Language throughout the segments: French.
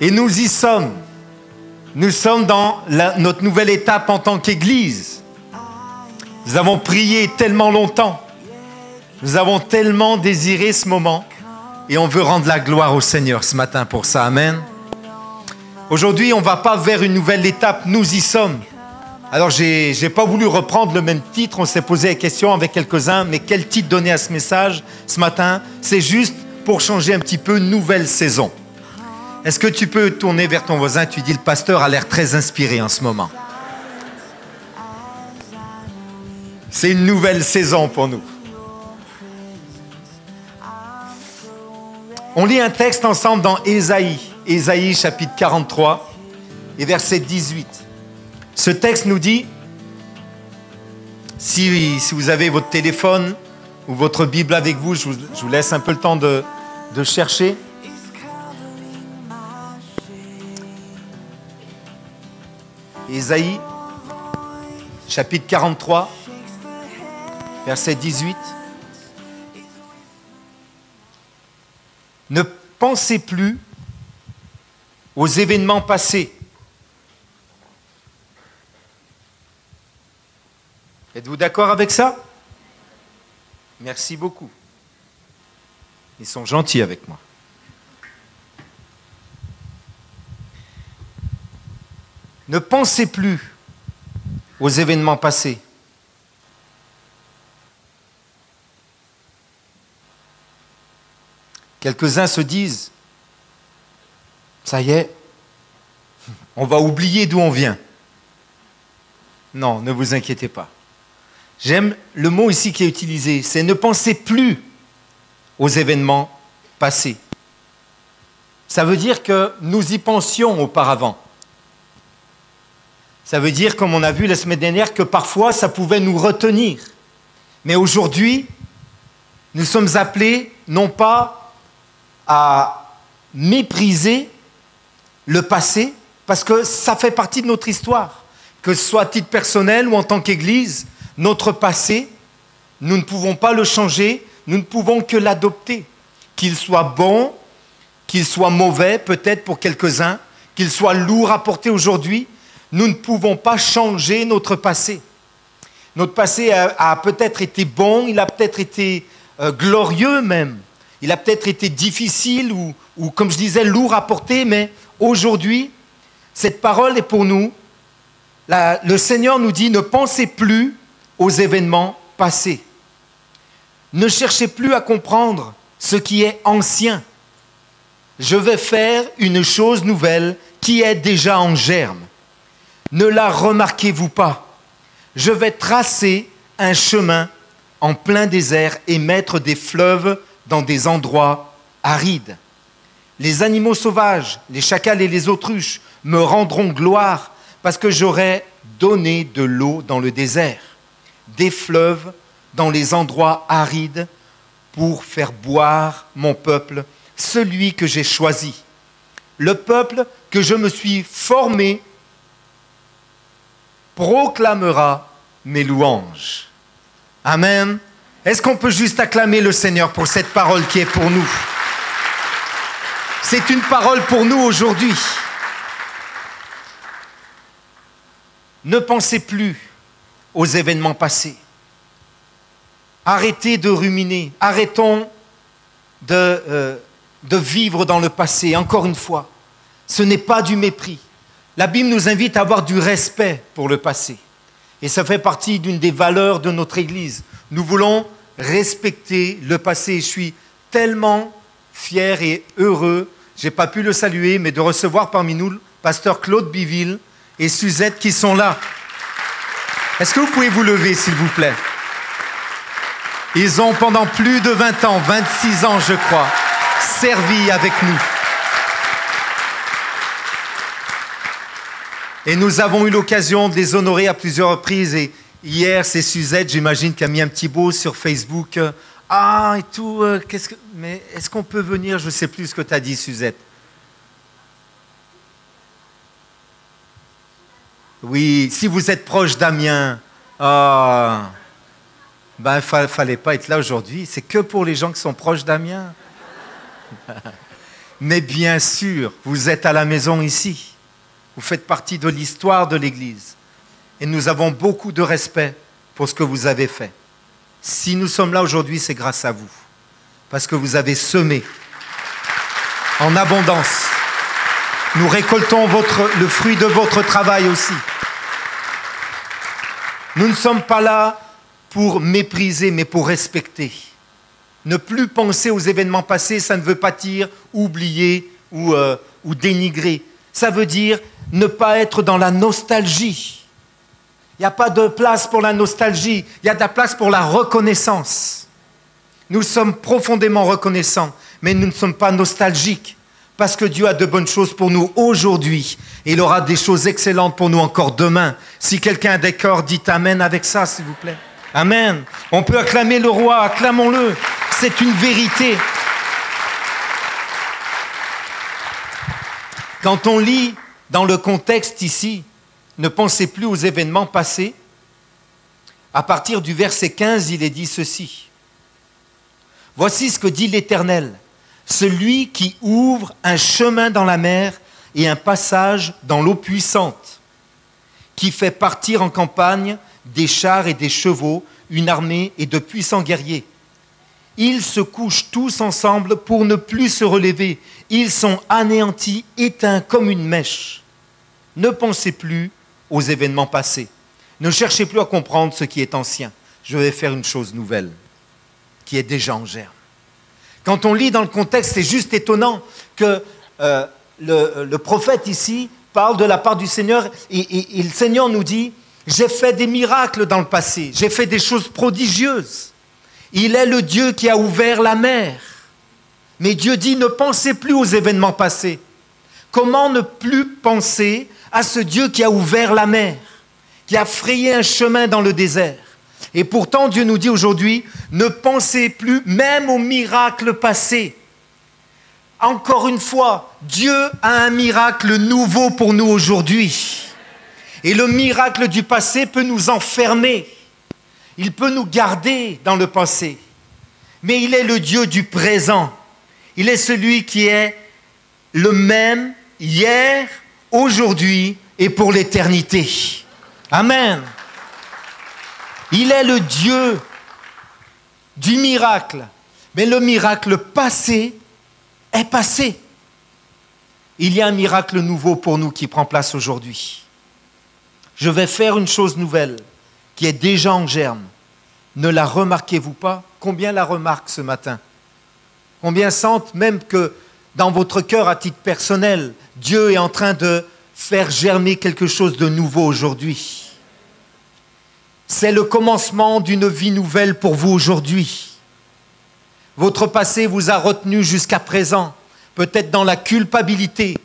Et nous y sommes. Nous sommes dans notre nouvelle étape en tant qu'Église. Nous avons prié tellement longtemps. Nous avons tellement désiré ce moment. Et on veut rendre la gloire au Seigneur ce matin pour ça. Amen. Aujourd'hui, on ne va pas vers une nouvelle étape. Nous y sommes. Alors, je n'ai pas voulu reprendre le même titre. On s'est posé la question avec quelques-uns. Mais quel titre donner à ce message ce matin? C'est juste pour changer un petit peu, nouvelle saison. Est-ce que tu peux tourner vers ton voisin? Tu dis, le pasteur a l'air très inspiré en ce moment. C'est une nouvelle saison pour nous. On lit un texte ensemble dans Ésaïe chapitre 43 et verset 18. Ce texte nous dit, si vous avez votre téléphone ou votre Bible avec vous, je vous laisse un peu le temps de chercher. Ésaïe, chapitre 43, verset 18. Ne pensez plus aux événements passés. Êtes-vous d'accord avec ça? Merci beaucoup. Ils sont gentils avec moi. Ne pensez plus aux événements passés. Quelques-uns se disent, ça y est, on va oublier d'où on vient. Non, ne vous inquiétez pas. J'aime le mot ici qui est utilisé, c'est ne pensez plus aux événements passés. Ça veut dire que nous y pensions auparavant. Ça veut dire, comme on a vu la semaine dernière, que parfois ça pouvait nous retenir. Mais aujourd'hui, nous sommes appelés non pas à mépriser le passé, parce que ça fait partie de notre histoire. Que ce soit à titre personnel ou en tant qu'Église, notre passé, nous ne pouvons pas le changer, nous ne pouvons que l'adopter. Qu'il soit bon, qu'il soit mauvais, peut-être pour quelques-uns, qu'il soit lourd à porter aujourd'hui, nous ne pouvons pas changer notre passé. Notre passé a peut-être été bon, il a peut-être été glorieux même. Il a peut-être été difficile ou, comme je disais, lourd à porter, mais aujourd'hui, cette parole est pour nous. Le Seigneur nous dit, ne pensez plus aux événements passés. Ne cherchez plus à comprendre ce qui est ancien. Je vais faire une chose nouvelle qui est déjà en germe. Ne la remarquez-vous pas? Je vais tracer un chemin en plein désert et mettre des fleuves dans des endroits arides. Les animaux sauvages, les chacals et les autruches me rendront gloire parce que j'aurai donné de l'eau dans le désert, des fleuves dans les endroits arides pour faire boire mon peuple, celui que j'ai choisi, le peuple que je me suis formé proclamera mes louanges. Amen. Est-ce qu'on peut juste acclamer le Seigneur pour cette parole qui est pour nous? C'est une parole pour nous aujourd'hui. Ne pensez plus aux événements passés. Arrêtez de ruminer. Arrêtons de vivre dans le passé. Encore une fois, ce n'est pas du mépris. La Bible nous invite à avoir du respect pour le passé. Et ça fait partie d'une des valeurs de notre Église. Nous voulons respecter le passé. Je suis tellement fier et heureux, je n'ai pas pu le saluer, mais de recevoir parmi nous le pasteur Claude Biville et Suzette qui sont là. Est-ce que vous pouvez vous lever, s'il vous plaît? Ils ont pendant plus de 20 ans, 26 ans je crois, servi avec nous. Et nous avons eu l'occasion de les honorer à plusieurs reprises. Et hier, c'est Suzette, j'imagine, qui a mis un petit beau sur Facebook. Ah, et tout, mais est-ce qu'on peut venir? Je ne sais plus ce que tu as dit, Suzette. Oui, si vous êtes proche d'Amiens, ben, il ne fallait pas être là aujourd'hui. C'est que pour les gens qui sont proches d'Amiens. Mais bien sûr, vous êtes à la maison ici. Vous faites partie de l'histoire de l'Église. Et nous avons beaucoup de respect pour ce que vous avez fait. Si nous sommes là aujourd'hui, c'est grâce à vous. Parce que vous avez semé en abondance. Nous récoltons le fruit de votre travail aussi. Nous ne sommes pas là pour mépriser, mais pour respecter. Ne plus penser aux événements passés, ça ne veut pas dire oublier ou dénigrer. Ça veut dire ne pas être dans la nostalgie. Il n'y a pas de place pour la nostalgie, il y a de la place pour la reconnaissance. Nous sommes profondément reconnaissants, mais nous ne sommes pas nostalgiques, parce que Dieu a de bonnes choses pour nous aujourd'hui. Et il aura des choses excellentes pour nous encore demain. Si quelqu'un a des cœurs, dites Amen avec ça, s'il vous plaît. Amen. On peut acclamer le roi, acclamons-le. C'est une vérité. Quand on lit dans le contexte ici, ne pensez plus aux événements passés. À partir du verset 15, il est dit ceci. Voici ce que dit l'Éternel, celui qui ouvre un chemin dans la mer et un passage dans l'eau puissante, qui fait partir en campagne des chars et des chevaux, une armée et de puissants guerriers. Ils se couchent tous ensemble pour ne plus se relever. Ils sont anéantis, éteints comme une mèche. Ne pensez plus aux événements passés. Ne cherchez plus à comprendre ce qui est ancien. Je vais faire une chose nouvelle, qui est déjà en germe. Quand on lit dans le contexte, c'est juste étonnant que le prophète ici parle de la part du Seigneur et le Seigneur nous dit « J'ai fait des miracles dans le passé, j'ai fait des choses prodigieuses. Il est le Dieu qui a ouvert la mer. » Mais Dieu dit « Ne pensez plus aux événements passés. » Comment ne plus penser à ce Dieu qui a ouvert la mer, qui a frayé un chemin dans le désert? Et pourtant, Dieu nous dit aujourd'hui, ne pensez plus même aux miracles passés. Encore une fois, Dieu a un miracle nouveau pour nous aujourd'hui. Et le miracle du passé peut nous enfermer. Il peut nous garder dans le passé. Mais il est le Dieu du présent. Il est celui qui est le même hier, aujourd'hui et pour l'éternité. Amen. Il est le Dieu du miracle. Mais le miracle passé est passé. Il y a un miracle nouveau pour nous qui prend place aujourd'hui. Je vais faire une chose nouvelle qui est déjà en germe. Ne la remarquez-vous pas? Combien la remarquent ce matin? Combien sentent même que dans votre cœur, à titre personnel, Dieu est en train de faire germer quelque chose de nouveau aujourd'hui? C'est le commencement d'une vie nouvelle pour vous aujourd'hui. Votre passé vous a retenu jusqu'à présent, peut-être dans la culpabilité,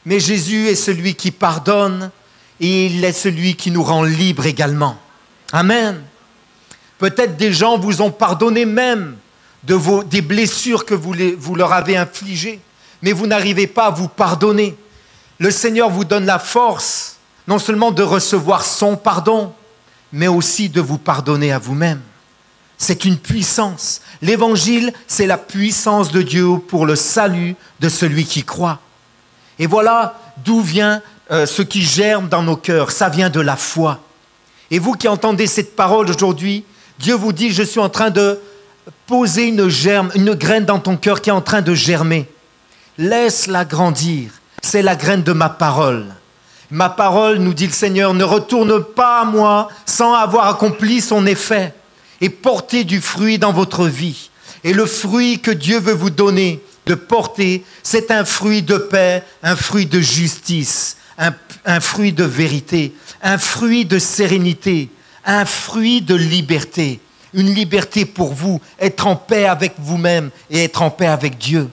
mais Jésus est celui qui pardonne et il est celui qui nous rend libres également. Amen. Peut-être des gens vous ont pardonné même des blessures que vous leur avez infligées, mais vous n'arrivez pas à vous pardonner. Le Seigneur vous donne la force, non seulement de recevoir son pardon, mais aussi de vous pardonner à vous-même. C'est une puissance. L'Évangile, c'est la puissance de Dieu pour le salut de celui qui croit. Et voilà d'où vient ce qui germe dans nos cœurs. Ça vient de la foi. Et vous qui entendez cette parole aujourd'hui, Dieu vous dit, je suis en train de poser une graine dans ton cœur qui est en train de germer. Laisse-la grandir. C'est la graine de ma parole. Ma parole, nous dit le Seigneur, ne retourne pas à moi sans avoir accompli son effet et porter du fruit dans votre vie. Et le fruit que Dieu veut vous donner de porter, c'est un fruit de paix, un fruit de justice, un fruit de vérité, un fruit de sérénité, un fruit de liberté. Une liberté pour vous, être en paix avec vous-même et être en paix avec Dieu.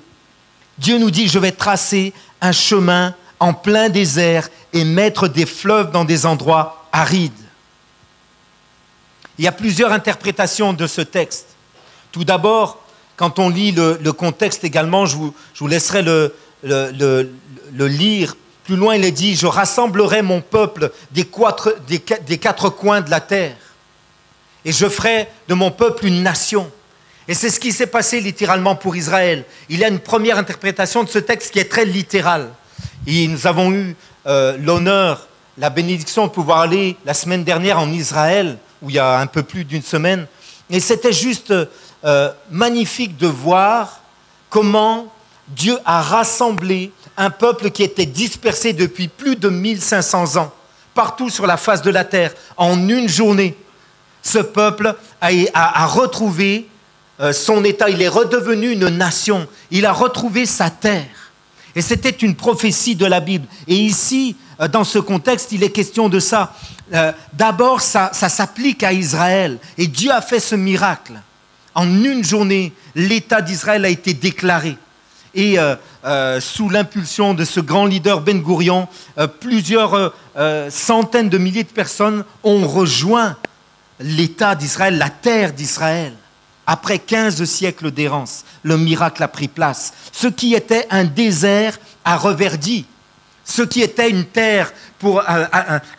Dieu nous dit, je vais tracer un chemin en plein désert et mettre des fleuves dans des endroits arides. Il y a plusieurs interprétations de ce texte. Tout d'abord, quand on lit le contexte également, je vous laisserai le lire. Plus loin, il est dit, je rassemblerai mon peuple des quatre coins de la terre et je ferai de mon peuple une nation Et c'est ce qui s'est passé littéralement pour Israël. Il y a une première interprétation de ce texte qui est très littérale. Et nous avons eu l'honneur, la bénédiction de pouvoir aller la semaine dernière en Israël, où il y a un peu plus d'une semaine. Et c'était juste magnifique de voir comment Dieu a rassemblé un peuple qui était dispersé depuis plus de 1500 ans, partout sur la face de la terre, en une journée. Ce peuple a retrouvé son état, il est redevenu une nation, il a retrouvé sa terre. Et c'était une prophétie de la Bible. Et ici, dans ce contexte, il est question de ça. D'abord, ça s'applique à Israël. Et Dieu a fait ce miracle. En une journée, l'État d'Israël a été déclaré. Et sous l'impulsion de ce grand leader Ben Gourion, plusieurs centaines de milliers de personnes ont rejoint l'État d'Israël, la terre d'Israël. Après 15 siècles d'errance, le miracle a pris place. Ce qui était un désert a reverdi. Ce qui était une terre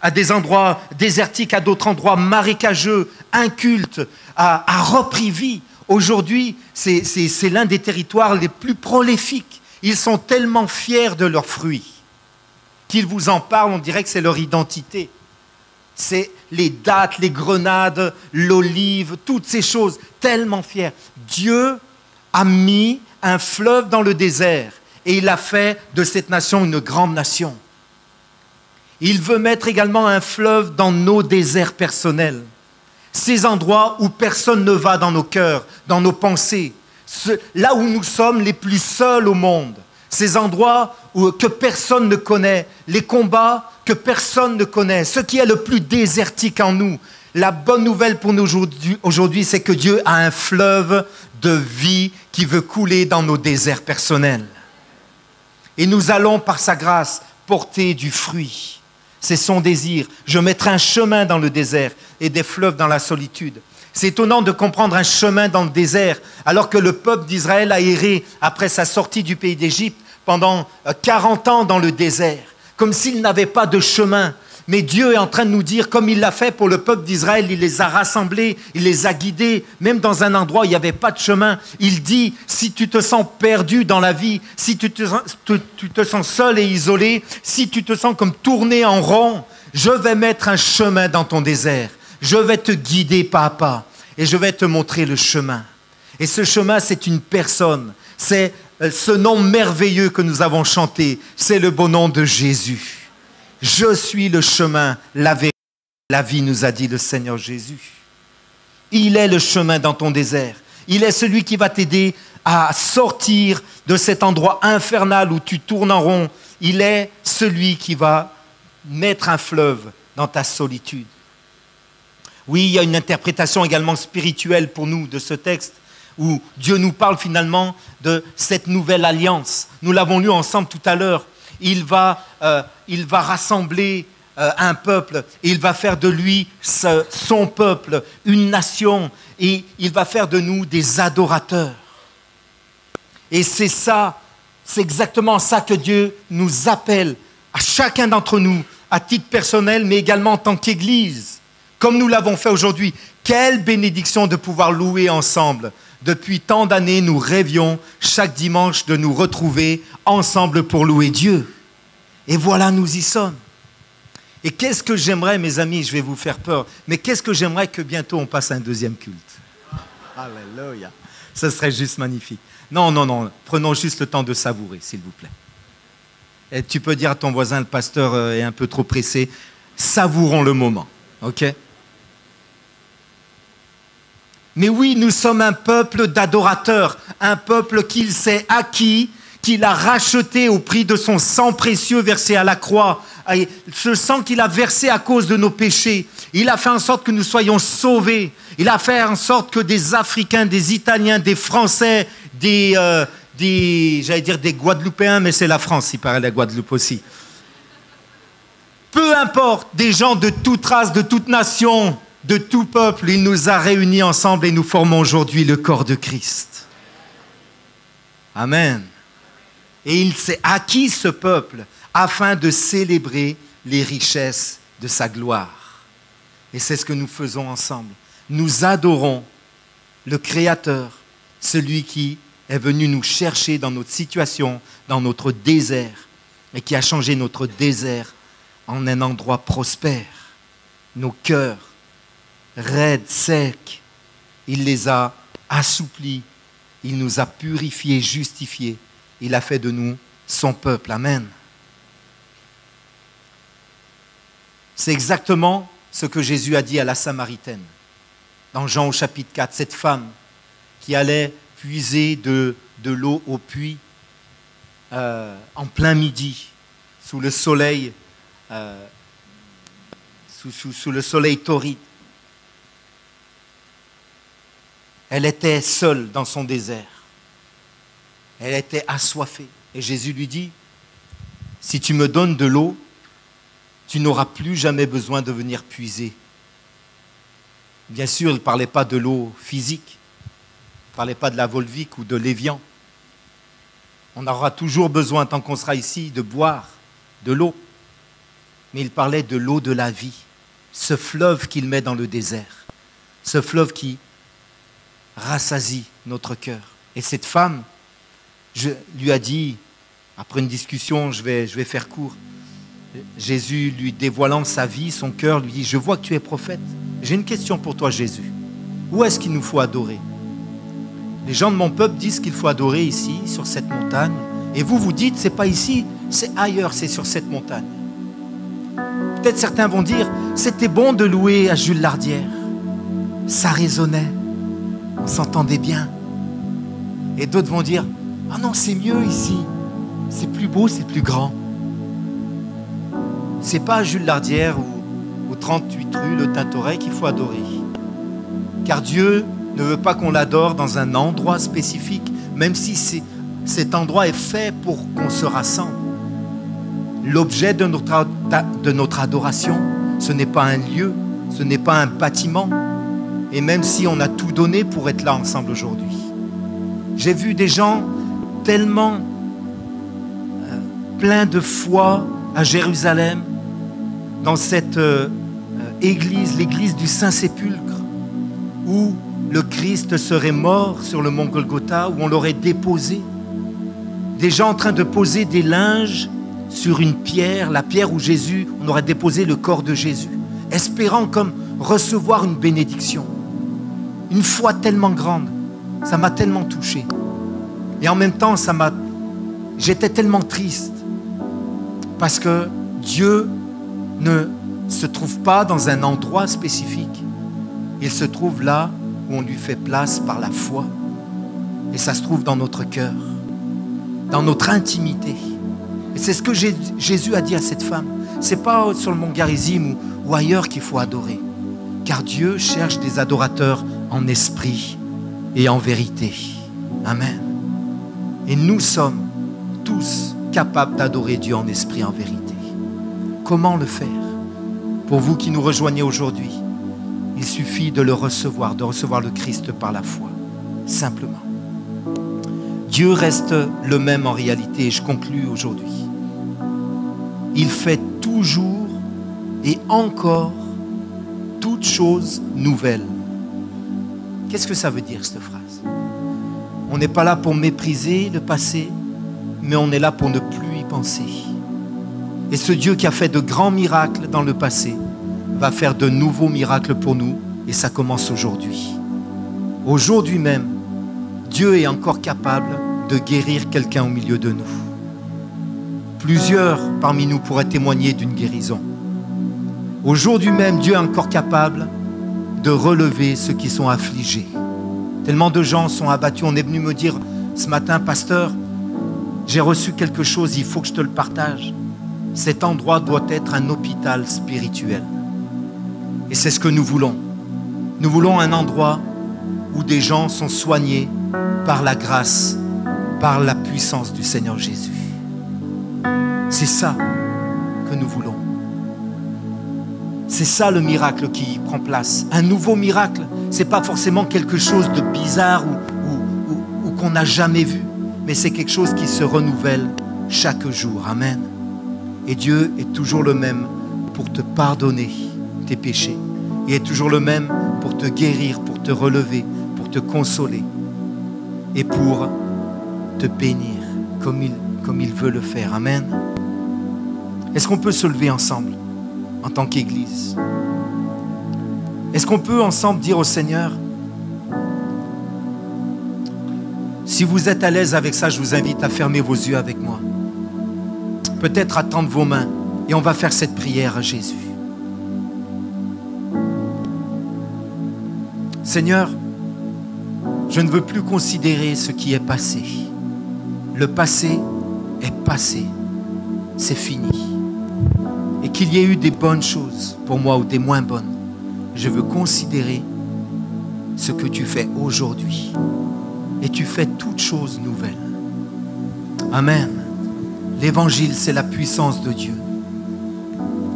à des endroits désertiques, à d'autres endroits marécageux, incultes, a repris vie. Aujourd'hui, c'est l'un des territoires les plus prolifiques. Ils sont tellement fiers de leurs fruits qu'ils vous en parlent, on dirait que c'est leur identité. C'est les dattes, les grenades, l'olive, toutes ces choses, tellement fiers. Dieu a mis un fleuve dans le désert et il a fait de cette nation une grande nation. Il veut mettre également un fleuve dans nos déserts personnels. Ces endroits où personne ne va dans nos cœurs, dans nos pensées, là où nous sommes les plus seuls au monde, ces endroits que personne ne connaît, les combats que personne ne connaît, ce qui est le plus désertique en nous. La bonne nouvelle pour nous aujourd'hui, c'est que Dieu a un fleuve de vie qui veut couler dans nos déserts personnels. Et nous allons, par sa grâce, porter du fruit. C'est son désir. Je mettrai un chemin dans le désert et des fleuves dans la solitude. C'est étonnant de comprendre un chemin dans le désert, alors que le peuple d'Israël a erré après sa sortie du pays d'Égypte pendant 40 ans dans le désert, comme s'il n'avait pas de chemin. Mais Dieu est en train de nous dire, comme il l'a fait pour le peuple d'Israël, il les a rassemblés, il les a guidés, même dans un endroit où il n'y avait pas de chemin. Il dit, si tu te sens perdu dans la vie, si tu te sens seul et isolé, si tu te sens comme tourné en rond, je vais mettre un chemin dans ton désert. Je vais te guider pas à pas et je vais te montrer le chemin. Et ce chemin, c'est une personne. C'est ce nom merveilleux que nous avons chanté. C'est le beau nom de Jésus. Je suis le chemin, la vérité, la vie, nous a dit le Seigneur Jésus. Il est le chemin dans ton désert. Il est celui qui va t'aider à sortir de cet endroit infernal où tu tournes en rond. Il est celui qui va mettre un fleuve dans ta solitude. Oui, il y a une interprétation également spirituelle pour nous de ce texte où Dieu nous parle finalement de cette nouvelle alliance. Nous l'avons lu ensemble tout à l'heure. Il va rassembler un peuple, et il va faire de lui son peuple, une nation, et il va faire de nous des adorateurs. Et c'est ça, c'est exactement ça que Dieu nous appelle, à chacun d'entre nous, à titre personnel, mais également en tant qu'Église, comme nous l'avons fait aujourd'hui. Quelle bénédiction de pouvoir louer ensemble. Depuis tant d'années, nous rêvions chaque dimanche de nous retrouver ensemble pour louer Dieu. Et voilà, nous y sommes. Et qu'est-ce que j'aimerais, mes amis, je vais vous faire peur, mais qu'est-ce que j'aimerais que bientôt on passe à un deuxième culte. Alléluia. Ce serait juste magnifique. Non, prenons juste le temps de savourer, s'il vous plaît. Et tu peux dire à ton voisin, le pasteur est un peu trop pressé, savourons le moment, ok ? Mais oui, nous sommes un peuple d'adorateurs, un peuple qu'il s'est acquis, qu'il a racheté au prix de son sang précieux versé à la croix. Et ce sang qu'il a versé à cause de nos péchés, il a fait en sorte que nous soyons sauvés. Il a fait en sorte que des Africains, des Italiens, des Français, j'allais dire des Guadeloupéens, mais c'est la France, il paraît la Guadeloupe aussi. Peu importe, des gens de toute race, de toute nation, de tout peuple, il nous a réunis ensemble et nous formons aujourd'hui le corps de Christ. Amen. Et il s'est acquis ce peuple afin de célébrer les richesses de sa gloire. Et c'est ce que nous faisons ensemble. Nous adorons le Créateur, celui qui est venu nous chercher dans notre situation, dans notre désert, et qui a changé notre désert en un endroit prospère. Nos cœurs, raides, secs, il les a assouplis, il nous a purifiés, justifiés. Il a fait de nous son peuple. Amen. C'est exactement ce que Jésus a dit à la Samaritaine. Dans Jean au chapitre 4, cette femme qui allait puiser de l'eau au puits en plein midi, sous le soleil, sous le soleil torride. Elle était seule dans son désert. Elle était assoiffée. Et Jésus lui dit, si tu me donnes de l'eau, tu n'auras plus jamais besoin de venir puiser. Bien sûr, il ne parlait pas de l'eau physique. Il ne parlait pas de la Volvic ou de l'Évian. On aura toujours besoin, tant qu'on sera ici, de boire de l'eau. Mais il parlait de l'eau de la vie. Ce fleuve qu'il met dans le désert. Ce fleuve qui rassasie notre cœur. Et cette femme, je lui a dit, après une discussion, je vais faire court, Jésus lui dévoilant sa vie, son cœur, lui dit, je vois que tu es prophète. J'ai une question pour toi, Jésus. Où est-ce qu'il nous faut adorer? Les gens de mon peuple disent qu'il faut adorer ici, sur cette montagne. Et vous, vous dites, c'est pas ici, c'est ailleurs, c'est sur cette montagne. Peut-être certains vont dire, c'était bon de louer à Jules Lardière. Ça résonnait. On s'entendait bien. Et d'autres vont dire, ah non, c'est mieux ici. C'est plus beau, c'est plus grand. C'est pas à Jules Lardière ou 38 rue Le Tintoret qu'il faut adorer. Car Dieu ne veut pas qu'on l'adore dans un endroit spécifique, même si cet endroit est fait pour qu'on se rassemble. L'objet de notre adoration, ce n'est pas un lieu, ce n'est pas un bâtiment. Et même si on a tout donné pour être là ensemble aujourd'hui. J'ai vu des gens tellement pleins de foi à Jérusalem, dans cette église, l'église du Saint-Sépulcre, où le Christ serait mort sur le mont Golgotha, où on l'aurait déposé. Des gens en train de poser des linges sur une pierre, la pierre où Jésus, on aurait déposé le corps de Jésus, espérant comme recevoir une bénédiction. Une foi tellement grande, ça m'a tellement touché. Et en même temps, j'étais tellement triste parce que Dieu ne se trouve pas dans un endroit spécifique. Il se trouve là où on lui fait place par la foi. Et ça se trouve dans notre cœur, dans notre intimité. Et c'est ce que Jésus a dit à cette femme. Ce n'est pas sur le mont Garizim ou ailleurs qu'il faut adorer. Car Dieu cherche des adorateurs en esprit et en vérité. Amen. Et nous sommes tous capables d'adorer Dieu en esprit et en vérité. Comment le faire? Pour vous qui nous rejoignez aujourd'hui, il suffit de le recevoir, de recevoir le Christ par la foi, simplement. Dieu reste le même en réalité, et je conclus aujourd'hui. Il fait toujours et encore toutes choses nouvelles. Qu'est-ce que ça veut dire, cette phrase? On n'est pas là pour mépriser le passé, mais on est là pour ne plus y penser. Et ce Dieu qui a fait de grands miracles dans le passé va faire de nouveaux miracles pour nous, et ça commence aujourd'hui. Aujourd'hui même, Dieu est encore capable de guérir quelqu'un au milieu de nous. Plusieurs parmi nous pourraient témoigner d'une guérison. Aujourd'hui même, Dieu est encore capable de relever ceux qui sont affligés. Tellement de gens sont abattus. On est venu me dire ce matin, pasteur, j'ai reçu quelque chose, il faut que je te le partage. Cet endroit doit être un hôpital spirituel. Et c'est ce que nous voulons. Nous voulons un endroit où des gens sont soignés par la grâce, par la puissance du Seigneur Jésus. C'est ça que nous voulons. C'est ça le miracle qui prend place. Un nouveau miracle, ce n'est pas forcément quelque chose de bizarre ou qu'on n'a jamais vu, mais c'est quelque chose qui se renouvelle chaque jour. Amen. Et Dieu est toujours le même pour te pardonner tes péchés. Il est toujours le même pour te guérir, pour te relever, pour te consoler. et pour te bénir comme il veut le faire. Amen. Est-ce qu'on peut se lever ensemble en tant qu'Église? Est-ce qu'on peut ensemble dire au Seigneur, si vous êtes à l'aise avec ça, je vous invite à fermer vos yeux avec moi. Peut-être à tendre vos mains et on va faire cette prière à Jésus. Seigneur, je ne veux plus considérer ce qui est passé. Le passé est passé. C'est fini. Et qu'il y ait eu des bonnes choses pour moi ou des moins bonnes, je veux considérer ce que tu fais aujourd'hui. Et tu fais toutes choses nouvelles. Amen. L'évangile, c'est la puissance de Dieu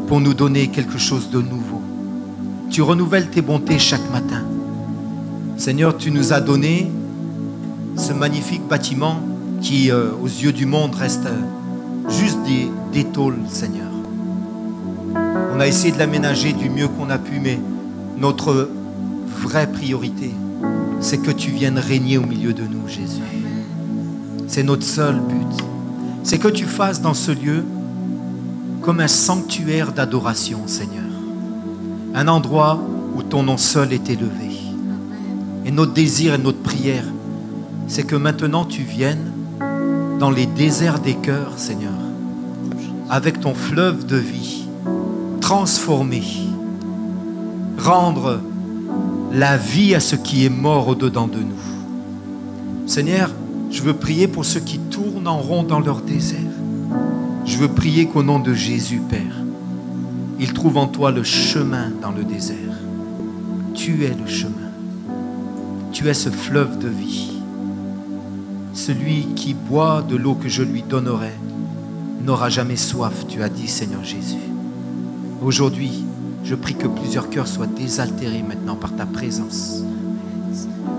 pour nous donner quelque chose de nouveau. Tu renouvelles tes bontés chaque matin. Seigneur, tu nous as donné ce magnifique bâtiment qui, aux yeux du monde, reste juste des tôles, Seigneur. On a essayé de l'aménager du mieux qu'on a pu, mais notre vraie priorité, c'est que tu viennes régner au milieu de nous, Jésus. C'est notre seul but. C'est que tu fasses dans ce lieu comme un sanctuaire d'adoration, Seigneur. Un endroit où ton nom seul est élevé. Et notre désir et notre prière, c'est que maintenant tu viennes dans les déserts des cœurs, Seigneur, avec ton fleuve de vie, transformer, rendre la vie à ce qui est mort au-dedans de nous. Seigneur, je veux prier pour ceux qui tournent en rond dans leur désert. Je veux prier qu'au nom de Jésus, Père, ils trouvent en toi le chemin dans le désert. Tu es le chemin. Tu es ce fleuve de vie. Celui qui boit de l'eau que je lui donnerai n'aura jamais soif, tu as dit, Seigneur Jésus. Aujourd'hui, je prie que plusieurs cœurs soient désaltérés maintenant par ta présence.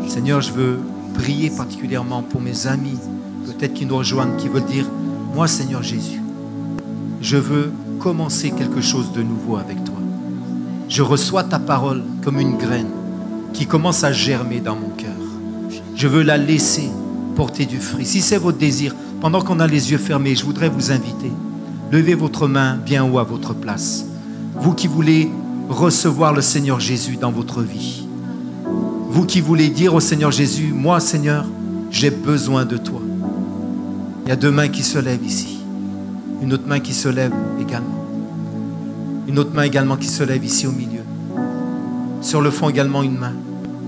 Seigneur, je veux prier particulièrement pour mes amis, peut-être qui nous rejoignent, qui veulent dire, moi, Seigneur Jésus, je veux commencer quelque chose de nouveau avec toi. Je reçois ta parole comme une graine qui commence à germer dans mon cœur. Je veux la laisser porter du fruit. Si c'est votre désir, pendant qu'on a les yeux fermés, je voudrais vous inviter. Levez votre main bien haut à votre place. Vous qui voulez recevoir le Seigneur Jésus dans votre vie. Vous qui voulez dire au Seigneur Jésus, moi Seigneur, j'ai besoin de toi. Il y a deux mains qui se lèvent ici. Une autre main qui se lève également. Une autre main également qui se lève ici au milieu. Sur le fond également une main.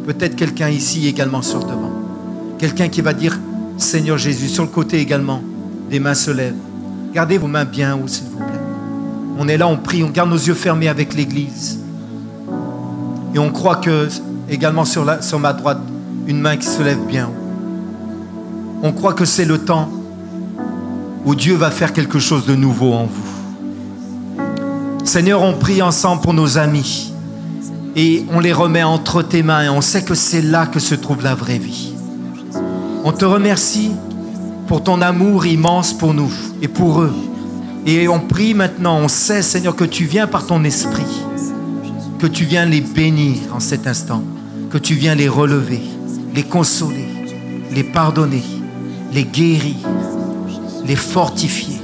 Peut-être quelqu'un ici également sur le devant. Quelqu'un qui va dire Seigneur Jésus. Sur le côté également, des mains se lèvent. Gardez vos mains bien haut s'il vous plaît. On est là, on prie, on garde nos yeux fermés avec l'Église. Et on croit que, également sur ma droite, une main qui se lève bien haut. On croit que c'est le temps où Dieu va faire quelque chose de nouveau en vous. Seigneur, on prie ensemble pour nos amis. Et on les remet entre tes mains et on sait que c'est là que se trouve la vraie vie. On te remercie pour ton amour immense pour nous et pour eux. Et on prie maintenant, on sait Seigneur que tu viens par ton esprit, que tu viens les bénir en cet instant, que tu viens les relever, les consoler, les pardonner, les guérir, les fortifier.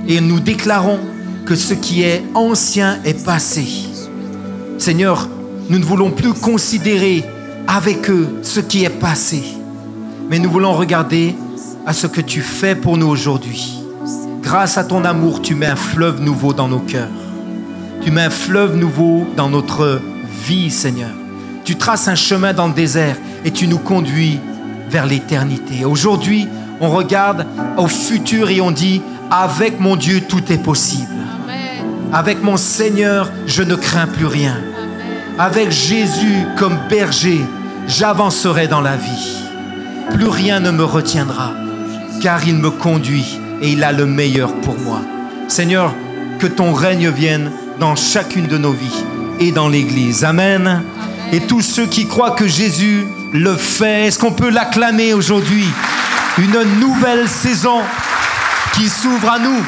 Et nous déclarons que ce qui est ancien est passé. Seigneur, nous ne voulons plus considérer avec eux ce qui est passé, mais nous voulons regarder à ce que tu fais pour nous aujourd'hui. Grâce à ton amour, tu mets un fleuve nouveau dans nos cœurs. Tu mets un fleuve nouveau dans notre vie, Seigneur. Tu traces un chemin dans le désert et tu nous conduis vers l'éternité. Aujourd'hui, on regarde au futur et on dit, avec mon Dieu, tout est possible. Amen. Avec mon Seigneur, je ne crains plus rien. Amen. Avec Jésus comme berger, j'avancerai dans la vie. Plus rien ne me retiendra, car il me conduit et il a le meilleur pour moi. Seigneur, que ton règne vienne dans chacune de nos vies et dans l'Église. Amen. Amen. Et tous ceux qui croient que Jésus le fait, est-ce qu'on peut l'acclamer aujourd'hui? Une nouvelle saison qui s'ouvre à nous.